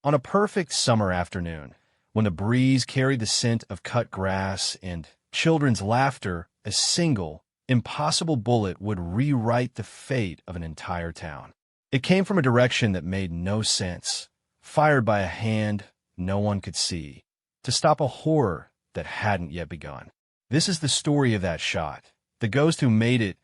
On a perfect summer afternoon, when the breeze carried the scent of cut grass and children's laughter, a single, impossible bullet would rewrite the fate of an entire town. It came from a direction that made no sense, fired by a hand no one could see, to stop a horror that hadn't yet begun. This is the story of that shot, the ghost who made it,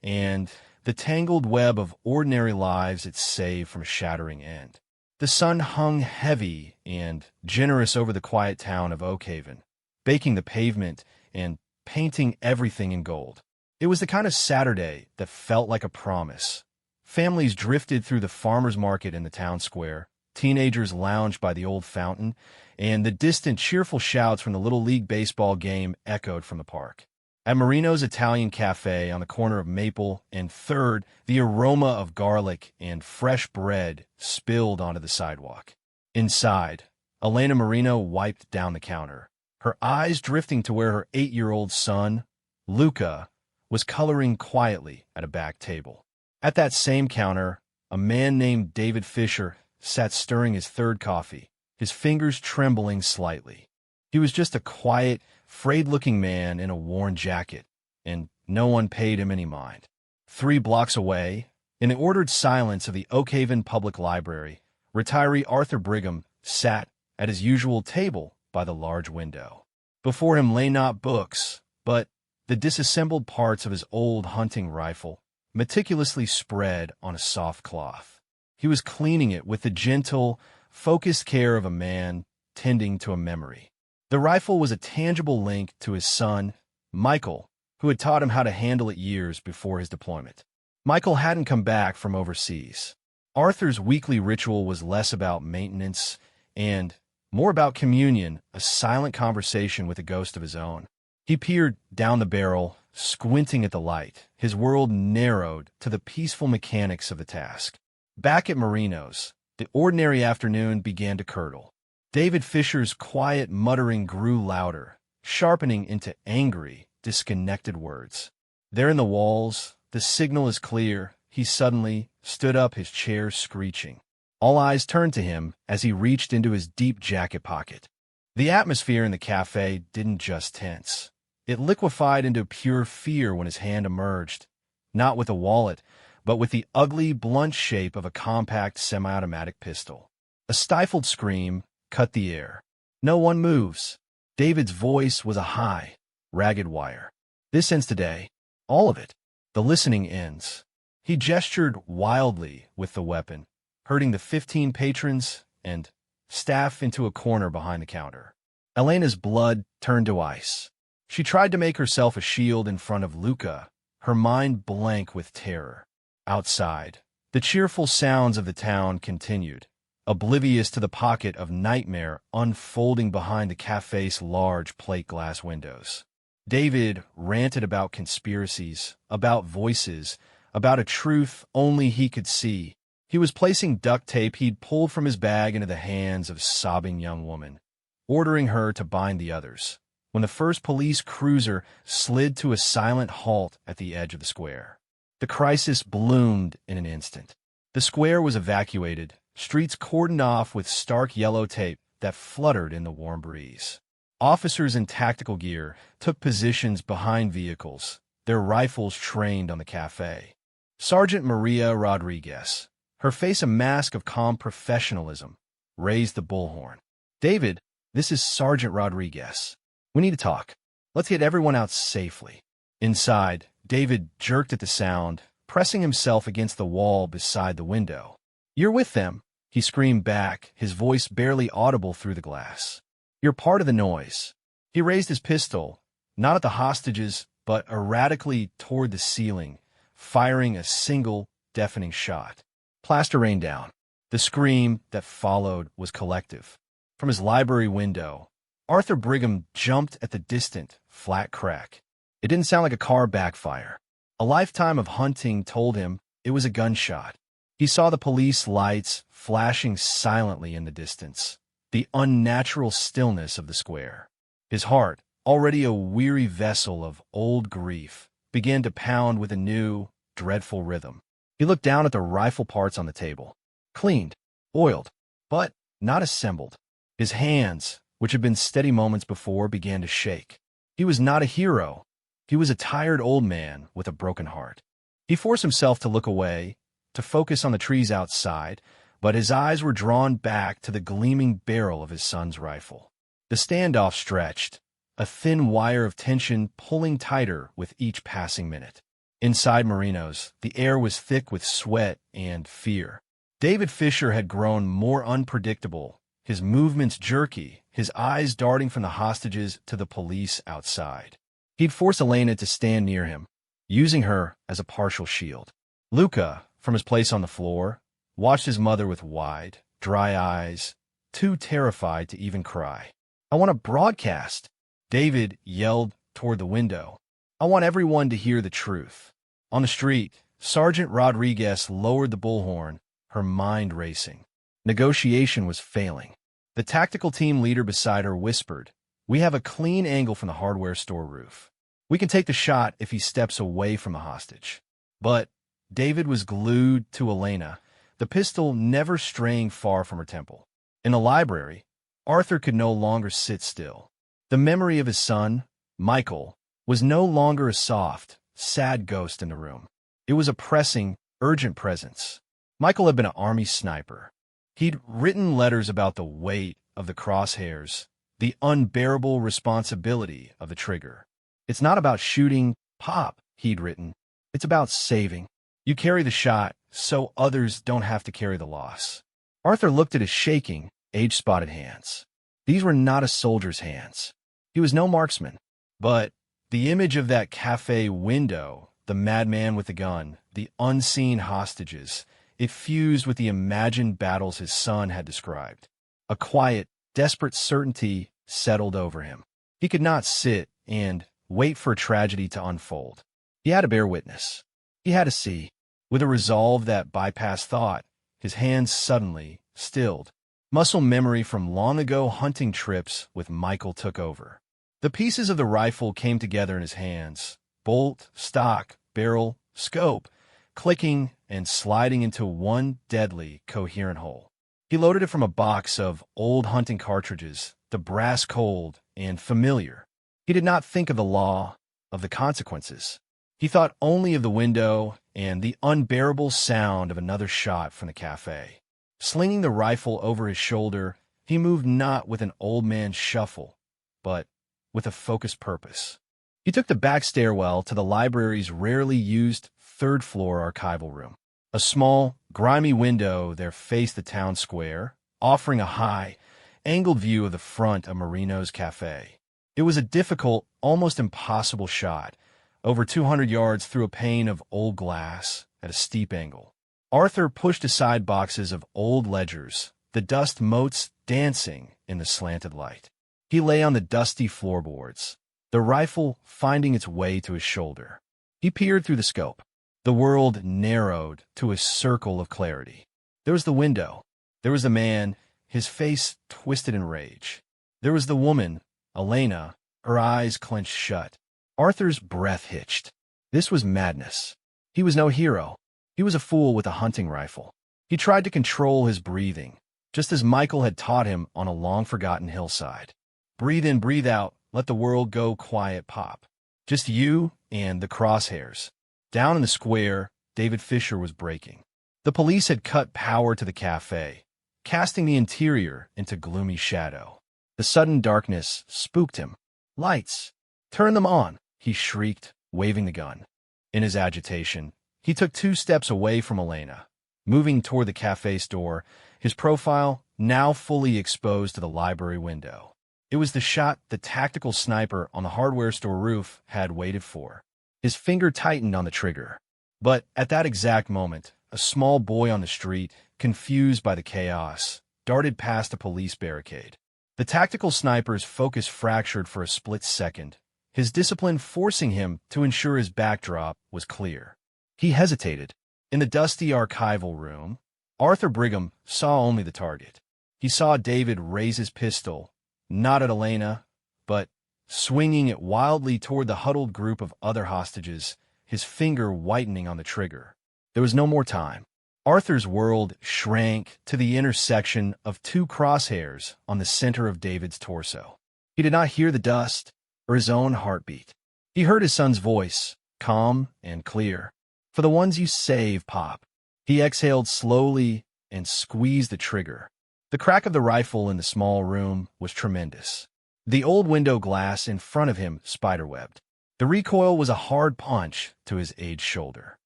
and the tangled web of ordinary lives it saved from a shattering end. The sun hung heavy and generous over the quiet town of Oakhaven, baking the pavement and painting everything in gold. It was the kind of Saturday that felt like a promise. Families drifted through the farmer's market in the town square, teenagers lounged by the old fountain, and the distant cheerful shouts from the Little League baseball game echoed from the park. At Marino's Italian Cafe on the corner of Maple and 3rd, the aroma of garlic and fresh bread spilled onto the sidewalk. Inside, Elena Marino wiped down the counter, her eyes drifting to where her 8-year-old son, Luca, was coloring quietly at a back table. At that same counter, a man named David Fisher sat stirring his 3rd coffee, his fingers trembling slightly. He was just a quiet, frayed-looking man in a worn jacket, and no one paid him any mind. 3 blocks away, in the ordered silence of the Oakhaven Public Library, retiree Arthur Brigham sat at his usual table by the large window. Before him lay not books, but the disassembled parts of his old hunting rifle, meticulously spread on a soft cloth. He was cleaning it with the gentle, focused care of a man tending to a memory. The rifle was a tangible link to his son, Michael, who had taught him how to handle it years before his deployment. Michael hadn't come back from overseas. Arthur's weekly ritual was less about maintenance and more about communion, a silent conversation with a ghost of his own. He peered down the barrel, squinting at the light, his world narrowed to the peaceful mechanics of the task. Back at Marino's, the ordinary afternoon began to curdle. David Fisher's quiet muttering grew louder, sharpening into angry, disconnected words. There in the walls, the signal is clear, he suddenly stood up, his chair screeching. All eyes turned to him as he reached into his deep jacket pocket. The atmosphere in the cafe didn't just tense. It liquefied into pure fear when his hand emerged, not with a wallet, but with the ugly, blunt shape of a compact semi-automatic pistol. A stifled scream cut the air. No one moves. David's voice was a high, ragged wire. This ends today. All of it. The listening ends. He gestured wildly with the weapon, herding the 15 patrons and staff into a corner behind the counter. Elena's blood turned to ice. She tried to make herself a shield in front of Luca, her mind blank with terror. Outside, the cheerful sounds of the town continued, oblivious to the pocket of nightmare unfolding behind the cafe's large plate glass windows. David ranted about conspiracies, about voices, about a truth only he could see. He was placing duct tape he'd pulled from his bag into the hands of a sobbing young woman, ordering her to bind the others, when the first police cruiser slid to a silent halt at the edge of the square. The crisis bloomed in an instant. The square was evacuated, streets cordoned off with stark yellow tape that fluttered in the warm breeze. Officers in tactical gear took positions behind vehicles, their rifles trained on the cafe. Sergeant Maria Rodriguez, her face a mask of calm professionalism, raised the bullhorn. "David, this is Sergeant Rodriguez. We need to talk. Let's get everyone out safely." Inside, David jerked at the sound, pressing himself against the wall beside the window. "You're with them," he screamed back, his voice barely audible through the glass. "You're part of the noise." He raised his pistol, not at the hostages, but erratically toward the ceiling, firing a single, deafening shot. Plaster rained down. The scream that followed was collective. From his library window, Arthur Brigham jumped at the distant, flat crack. It didn't sound like a car backfire. A lifetime of hunting told him it was a gunshot. He saw the police lights flashing silently in the distance, the unnatural stillness of the square. His heart, already a weary vessel of old grief, began to pound with a new, dreadful rhythm. He looked down at the rifle parts on the table. Cleaned, oiled, but not assembled. His hands, which had been steady moments before, began to shake. He was not a hero. He was a tired old man with a broken heart. He forced himself to look away, to focus on the trees outside, but his eyes were drawn back to the gleaming barrel of his son's rifle. The standoff stretched, a thin wire of tension pulling tighter with each passing minute. Inside Marino's, the air was thick with sweat and fear. David Fisher had grown more unpredictable, his movements jerky, his eyes darting from the hostages to the police outside. He'd forced Elena to stand near him, using her as a partial shield. Luca, from his place on the floor, watched his mother with wide, dry eyes, too terrified to even cry. "I want to broadcast," David yelled toward the window. "I want everyone to hear the truth." On the street, Sergeant Rodriguez lowered the bullhorn, her mind racing. Negotiation was failing. The tactical team leader beside her whispered, "We have a clean angle from the hardware store roof. We can take the shot if he steps away from the hostage." But David was glued to Elena, the pistol never straying far from her temple. In the library, Arthur could no longer sit still. The memory of his son, Michael, was no longer a soft, sad ghost in the room. It was a pressing, urgent presence. Michael had been an Army sniper. He'd written letters about the weight of the crosshairs, the unbearable responsibility of the trigger. "It's not about shooting, Pop," he'd written. "It's about saving. You carry the shot so others don't have to carry the loss." Arthur looked at his shaking, age-spotted hands. These were not a soldier's hands. He was no marksman. But the image of that cafe window, the madman with the gun, the unseen hostages, it fused with the imagined battles his son had described. A quiet, desperate certainty settled over him. He could not sit and wait for a tragedy to unfold. He had to bear witness. He had to see. With a resolve that bypassed thought, his hands suddenly stilled. Muscle memory from long-ago hunting trips with Michael took over. The pieces of the rifle came together in his hands, bolt, stock, barrel, scope, clicking and sliding into one deadly, coherent whole. He loaded it from a box of old hunting cartridges, the brass cold and familiar. He did not think of the law, of the consequences. He thought only of the window and the unbearable sound of another shot from the cafe. Slinging the rifle over his shoulder, he moved not with an old man's shuffle, but with a focused purpose. He took the back stairwell to the library's rarely used third-floor archival room. A small, grimy window there faced the town square, offering a high, angled view of the front of Marino's cafe. It was a difficult, almost impossible shot, over 200 yards through a pane of old glass at a steep angle. Arthur pushed aside boxes of old ledgers, the dust motes dancing in the slanted light. He lay on the dusty floorboards, the rifle finding its way to his shoulder. He peered through the scope. The world narrowed to a circle of clarity. There was the window. There was the man, his face twisted in rage. There was the woman, Elena, her eyes clenched shut. Arthur's breath hitched. This was madness. He was no hero. He was a fool with a hunting rifle. He tried to control his breathing, just as Michael had taught him on a long-forgotten hillside. Breathe in, breathe out, let the world go quiet, Pop. Just you and the crosshairs. Down in the square, David Fisher was breaking. The police had cut power to the cafe, casting the interior into gloomy shadow. The sudden darkness spooked him. "Lights! Turn them on!" he shrieked, waving the gun. In his agitation, he took 2 steps away from Elena, moving toward the cafe's door, his profile now fully exposed to the library window. It was the shot the tactical sniper on the hardware store roof had waited for. His finger tightened on the trigger. But at that exact moment, a small boy on the street, confused by the chaos, darted past a police barricade. The tactical sniper's focus fractured for a split second, his discipline forcing him to ensure his backdrop was clear. He hesitated. In the dusty archival room, Arthur Brigham saw only the target. He saw David raise his pistol, not at Elena, but swinging it wildly toward the huddled group of other hostages, his finger whitening on the trigger. There was no more time. Arthur's world shrank to the intersection of two crosshairs on the center of David's torso. He did not hear the dust or his own heartbeat. He heard his son's voice, calm and clear. "For the ones you save, Pop." He exhaled slowly and squeezed the trigger. The crack of the rifle in the small room was tremendous. The old window glass in front of him spiderwebbed. The recoil was a hard punch to his aged shoulder.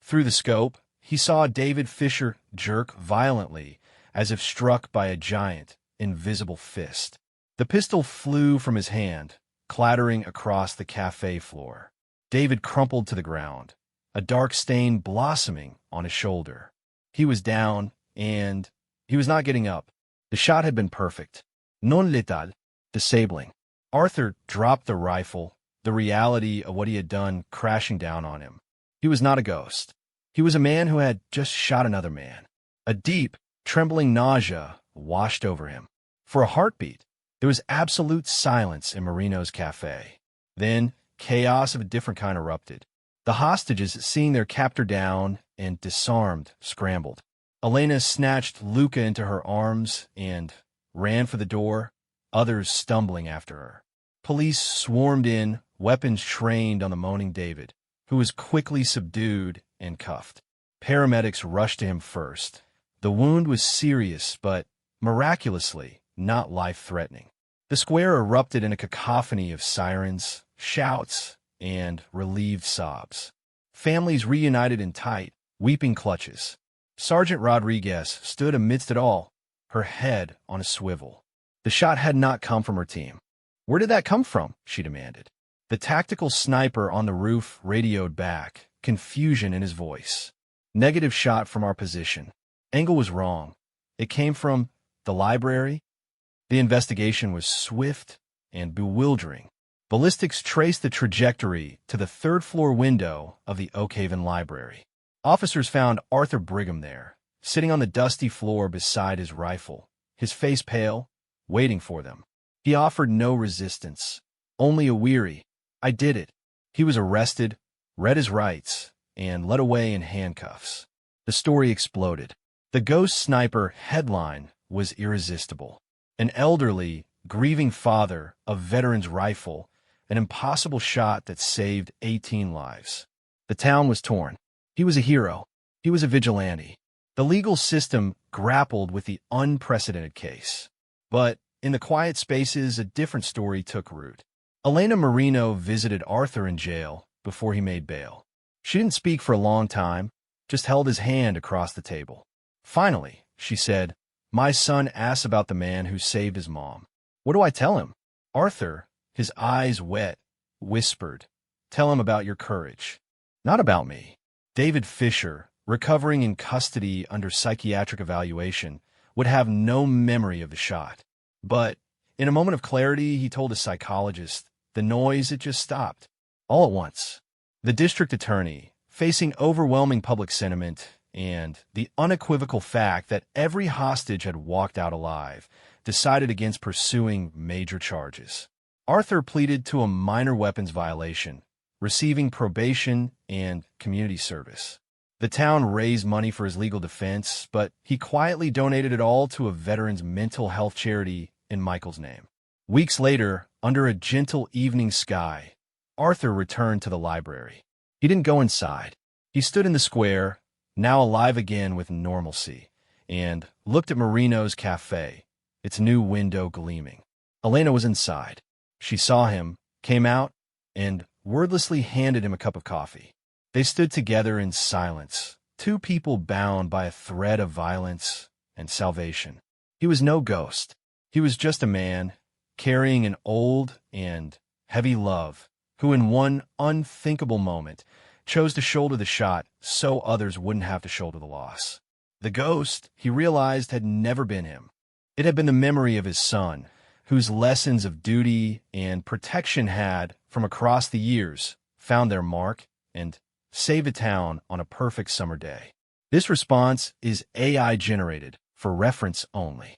Through the scope, he saw David Fisher jerk violently, as if struck by a giant, invisible fist. The pistol flew from his hand, clattering across the cafe floor. David crumpled to the ground, a dark stain blossoming on his shoulder. He was down, and he was not getting up. The shot had been perfect. Non letal, disabling. Arthur dropped the rifle, the reality of what he had done crashing down on him. He was not a ghost. He was a man who had just shot another man. A deep, trembling nausea washed over him. For a heartbeat, there was absolute silence in Marino's cafe. Then, chaos of a different kind erupted. The hostages, seeing their captor down and disarmed, scrambled. Elena snatched Luca into her arms and ran for the door, others stumbling after her. Police swarmed in, weapons trained on the moaning David, who was quickly subdued and cuffed. Paramedics rushed to him first. The wound was serious, but miraculously not life-threatening. The square erupted in a cacophony of sirens, shouts, and relieved sobs. Families reunited in tight, weeping clutches. Sergeant Rodriguez stood amidst it all, her head on a swivel. The shot had not come from her team. "Where did that come from?" she demanded. The tactical sniper on the roof radioed back, confusion in his voice. "Negative shot from our position. Angle was wrong. It came from the library." The investigation was swift and bewildering. Ballistics traced the trajectory to the third-floor window of the Oakhaven Library. Officers found Arthur Brigham there, sitting on the dusty floor beside his rifle, his face pale, waiting for them. He offered no resistance, only a weary, "I did it." He was arrested, read his rights, and led away in handcuffs. The story exploded. The Ghost Sniper headline was irresistible. An elderly, grieving father, a veteran's rifle, an impossible shot that saved 18 lives. The town was torn. He was a hero. He was a vigilante. The legal system grappled with the unprecedented case. But in the quiet spaces, a different story took root. Elena Marino visited Arthur in jail before he made bail. She didn't speak for a long time, just held his hand across the table. Finally, she said, "My son asks about the man who saved his mom. What do I tell him?" Arthur, his eyes wet, whispered, "Tell him about your courage. Not about me." David Fisher, recovering in custody under psychiatric evaluation, would have no memory of the shot. But in a moment of clarity, he told a psychologist, the noise had just stopped. All at once, the district attorney, facing overwhelming public sentiment and the unequivocal fact that every hostage had walked out alive, decided against pursuing major charges. Arthur pleaded to a minor weapons violation, receiving probation and community service. The town raised money for his legal defense, but he quietly donated it all to a veteran's mental health charity in Michael's name. Weeks later, under a gentle evening sky, Arthur returned to the library. He didn't go inside. He stood in the square, now alive again with normalcy, and looked at Marino's cafe, its new window gleaming. Elena was inside. She saw him, came out, and wordlessly handed him a cup of coffee. They stood together in silence, two people bound by a thread of violence and salvation. He was no ghost. He was just a man carrying an old and heavy love who in one unthinkable moment chose to shoulder the shot so others wouldn't have to shoulder the loss. The ghost, he realized, had never been him. It had been the memory of his son, whose lessons of duty and protection had, from across the years, found their mark and saved a town on a perfect summer day. This response is AI-generated for reference only.